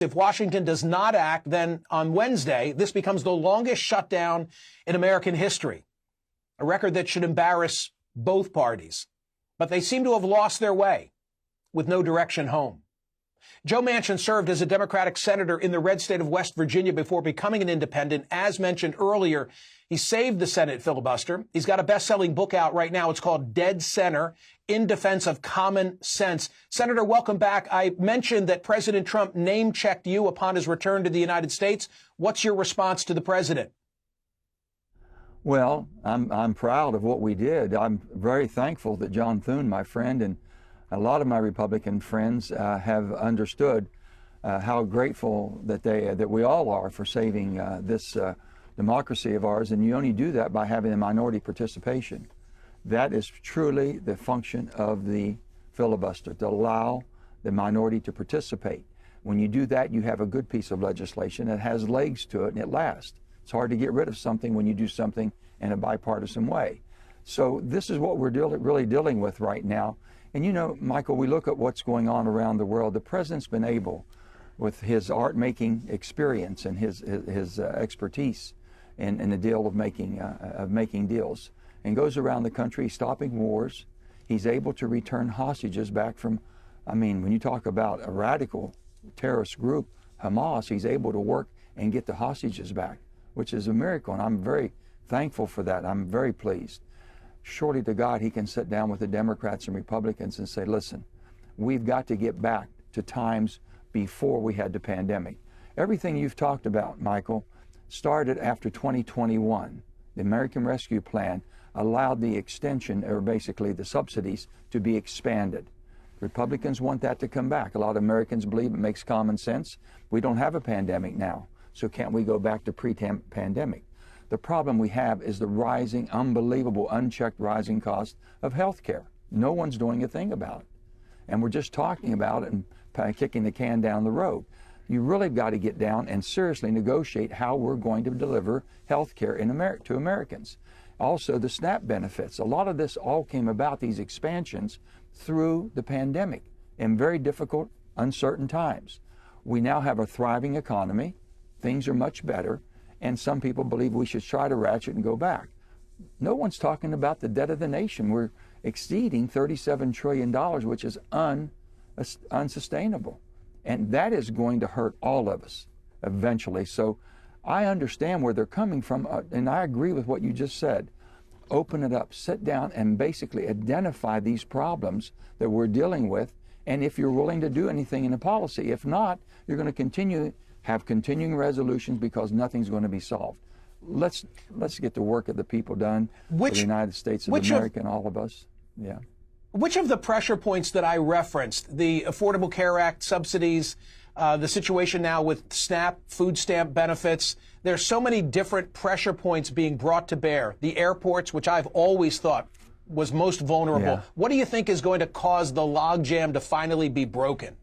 If Washington does not act, then on Wednesday, this becomes the longest shutdown in American history, a record that should embarrass both parties. But they seem to have lost their way with no direction home. Joe Manchin served as a Democratic senator in the red state of West Virginia before becoming an independent. As mentioned earlier, he saved the Senate filibuster. He's got a best-selling book out right now. It's called Dead Center, In Defense of Common Sense. Senator, welcome back. I mentioned that President Trump name-checked you upon his return to the United States. What's your response to the president? Well, I'm proud of what we did. I'm very thankful that John Thune, my friend, and a lot of my Republican friends have understood how grateful that we all are for saving this democracy of ours, and you only do that by having a minority participation. That is truly the function of the filibuster, to allow the minority to participate. When you do that, you have a good piece of legislation that has legs to it and it lasts. It's hard to get rid of something when you do something in a bipartisan way. So this is what we're really dealing with right now. And you know, Michael, we look at what's going on around the world. The president's been able, with his art-making experience and his expertise in the deal of making deals, and goes around the country stopping wars. He's able to return hostages back from, I mean, when you talk about a radical terrorist group, Hamas, he's able to work and get the hostages back, which is a miracle, and I'm very thankful for that. I'm very pleased. Surely to God, he can sit down with the Democrats and Republicans and say, listen, we've got to get back to times before we had the pandemic. Everything you've talked about, Michael, started after 2021. The American Rescue Plan allowed the extension, or basically the subsidies, to be expanded. Republicans want that to come back. A lot of Americans believe it makes common sense. We don't have a pandemic now, so can't we go back to pre-pandemic? The problem we have is the rising, unbelievable, unchecked rising cost of health care. No one's doing a thing about it. And we're just talking about it and kicking the can down the road. You really got to get down and seriously negotiate how we're going to deliver health care to Americans. Also, the SNAP benefits. A lot of this all came about, these expansions, through the pandemic in very difficult, uncertain times. We now have a thriving economy. Things are much better. And some people believe we should try to ratchet and go back. No one's talking about the debt of the nation. We're exceeding $37 trillion, which is unsustainable. And that is going to hurt all of us eventually. So I understand where they're coming from, and I agree with what you just said. Open it up, sit down, and basically identify these problems that we're dealing with, and if you're willing to do anything in the policy. If not, you're going to have continuing resolutions because nothing's going to be solved. Let's get the work of the people done for the United States of America and all of us. Yeah. Which of the pressure points that I referenced, the Affordable Care Act subsidies, the situation now with SNAP, food stamp benefits, there's so many different pressure points being brought to bear. The airports, which I've always thought was most vulnerable. Yeah. What do you think is going to cause the logjam to finally be broken?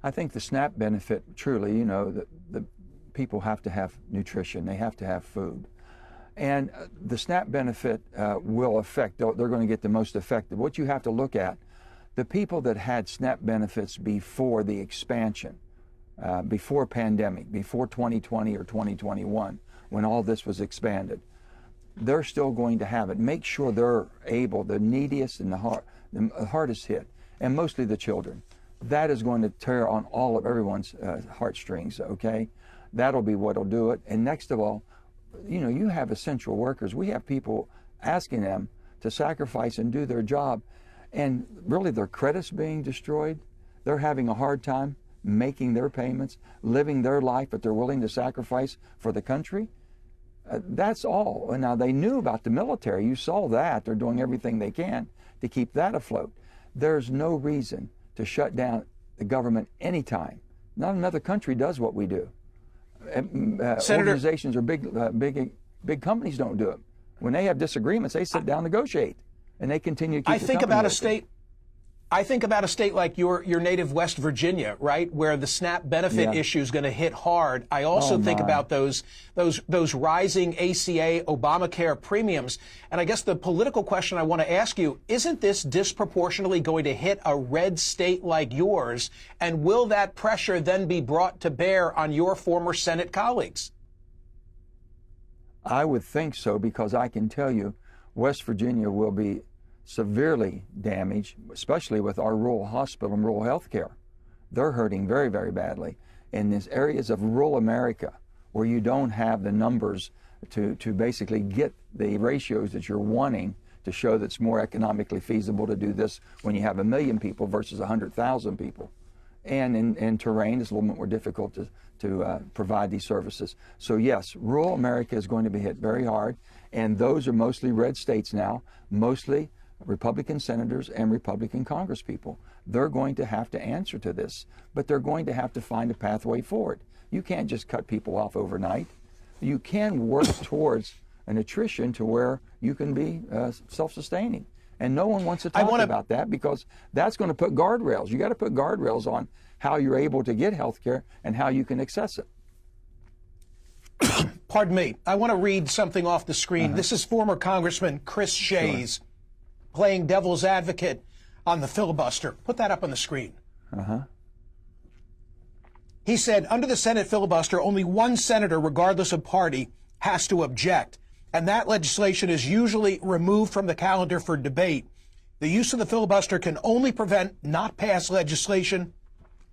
I think the SNAP benefit, truly, you know, the people have to have nutrition. They have to have food. And the SNAP benefit will affect, they're going to get the most effective. What you have to look at, the people that had SNAP benefits before the expansion, before pandemic, before 2020 or 2021, when all this was expanded, they're still going to have it. Make sure they're able, the neediest and the hardest hit, and mostly the children. That is going to tear on all of everyone's heartstrings, okay? That'll be what'll do it. And next of all, you know, you have essential workers. We have people asking them to sacrifice and do their job, and really their credit's being destroyed. They're having a hard time making their payments, living their life, but they're willing to sacrifice for the country. That's all. And now they knew about the military. You saw that. They're doing everything they can to keep that afloat. There's no reason to shut down the government anytime. Not another country does what we do. Organizations or big companies don't do it. When they have disagreements, they sit down and negotiate, and they continue to keep I think about a I think about a state like your native West Virginia, right, where the SNAP benefit issue is going to hit hard. I also think about those rising ACA Obamacare premiums. And I guess the political question I want to ask you, isn't this disproportionately going to hit a red state like yours? And will that pressure then be brought to bear on your former Senate colleagues? I would think so, because I can tell you West Virginia will be severely damaged, especially with our rural hospital and rural health care. They're hurting very, very badly. In these areas of rural America where you don't have the numbers to basically get the ratios that you're wanting to show that it's more economically feasible to do this when you have 1 million people versus 100,000 people. And in terrain, it's a little bit more difficult to provide these services. So yes, rural America is going to be hit very hard, and those are mostly red states now, mostly Republican senators and Republican congresspeople. They're going to have to answer to this, but they're going to have to find a pathway forward. You can't just cut people off overnight. You can work towards an attrition to where you can be self-sustaining. And no one wants to talk about that, because that's going to put guardrails. You got to put guardrails on how you're able to get health care and how you can access it. Pardon me. I want to read something off the screen. This is former Congressman Chris Shays playing devil's advocate on the filibuster. Put that up on the screen. He said, under the Senate filibuster, only one senator, regardless of party, has to object. And that legislation is usually removed from the calendar for debate. The use of the filibuster can only prevent not passed legislation.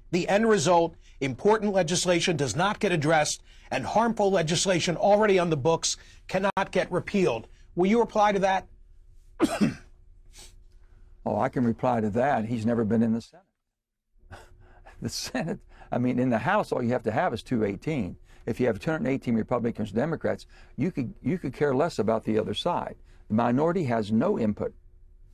The end result, important legislation does not get addressed, and harmful legislation already on the books cannot get repealed. Will you reply to that? Oh, I can reply to that. He's never been in the Senate. The Senate, I mean, in the House, all you have to have is 218. If you have 218 Republicans and Democrats, you could care less about the other side. The minority has no input,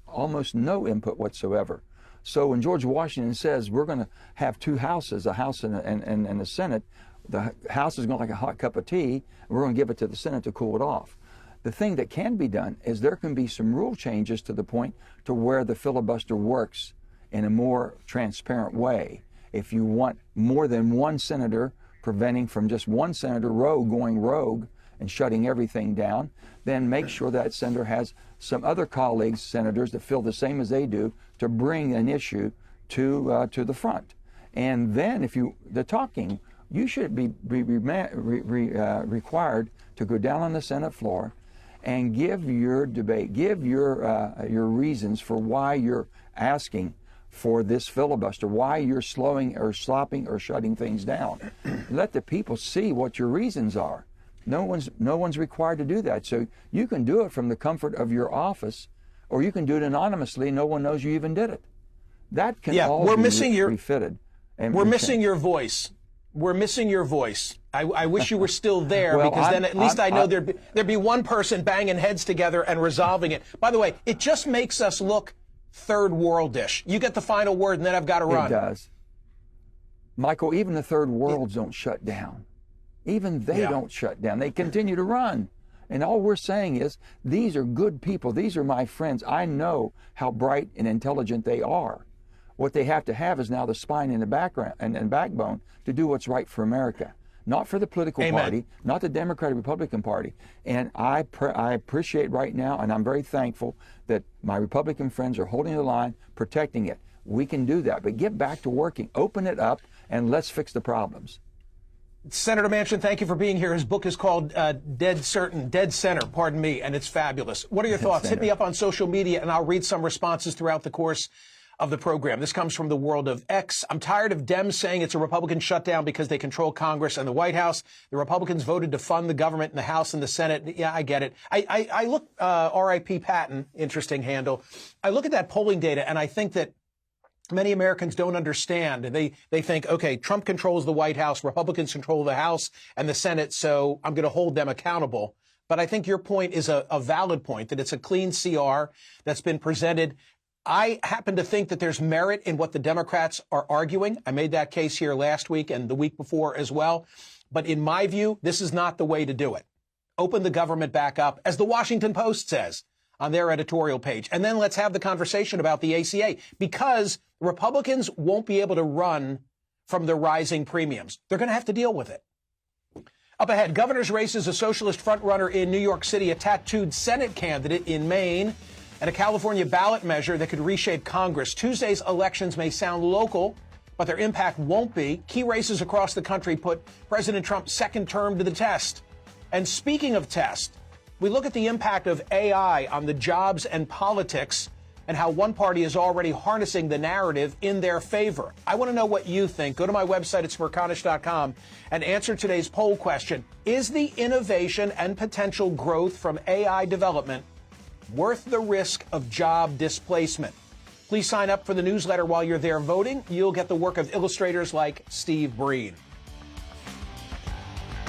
almost no input whatsoever. So when George Washington says we're going to have two houses, a House and a Senate, the House is going to like a hot cup of tea, and we're going to give it to the Senate to cool it off. The thing that can be done is there can be some rule changes to the point to where the filibuster works in a more transparent way. If you want more than one senator preventing from just one senator going rogue and shutting everything down, then make sure that senator has some other colleagues, senators, that feel the same as they do to bring an issue to the front. And then if the talking, you should be required to go down on the Senate floor and give your debate, give your reasons for why you're asking for this filibuster, why you're slowing or stopping or shutting things down. Let the people see what your reasons are. No one's required to do that. So you can do it from the comfort of your office, or you can do it anonymously. No one knows you even did it. That can all be refitted. We're missing your voice. We're missing your voice. I wish you were still there, well, because then at least I know there'd be one person banging heads together and resolving it. By the way, it just makes us look third worldish. You get the final word, and then I've got to run. It does. Michael, even the third worlds don't shut down. Even they don't shut down. They continue to run. And all we're saying is, these are good people. These are my friends. I know how bright and intelligent they are. What they have to have is now the spine and the background and backbone to do what's right for America. Not for the political party, not the Democratic Republican Party. And I appreciate right now, and I'm very thankful that my Republican friends are holding the line, protecting it. We can do that, but get back to working. Open it up, and let's fix the problems. Senator Manchin, thank you for being here. His book is called Dead Center, pardon me, and it's fabulous. What are your thoughts? Hit me up on social media, and I'll read some responses throughout the course of the program. This comes from the world of X. I'm tired of Dems saying it's a Republican shutdown because they control Congress and the White House. The Republicans voted to fund the government in the House and the Senate. Yeah, I get it. I look, R.I.P. Patton, interesting handle. I look at that polling data, and I think that many Americans don't understand. They think, okay, Trump controls the White House, Republicans control the House and the Senate, so I'm going to hold them accountable. But I think your point is a valid point, that it's a clean CR that's been presented. I happen to think that there's merit in what the Democrats are arguing. I made that case here last week and the week before as well. But in my view, this is not the way to do it. Open the government back up, as the Washington Post says, on their editorial page. And then let's have the conversation about the ACA, because Republicans won't be able to run from the rising premiums. They're going to have to deal with it. Up ahead, governor's races, a socialist frontrunner in New York City, a tattooed Senate candidate in Maine, and a California ballot measure that could reshape Congress. Tuesday's elections may sound local, but their impact won't be. Key races across the country put President Trump's second term to the test. And speaking of test, we look at the impact of AI on the jobs and politics and how one party is already harnessing the narrative in their favor. I want to know what you think. Go to my website at Smerconish.com and answer today's poll question. Is the innovation and potential growth from AI development worth the risk of job displacement? Please sign up for the newsletter while you're there voting. You'll get the work of illustrators like Steve Breen.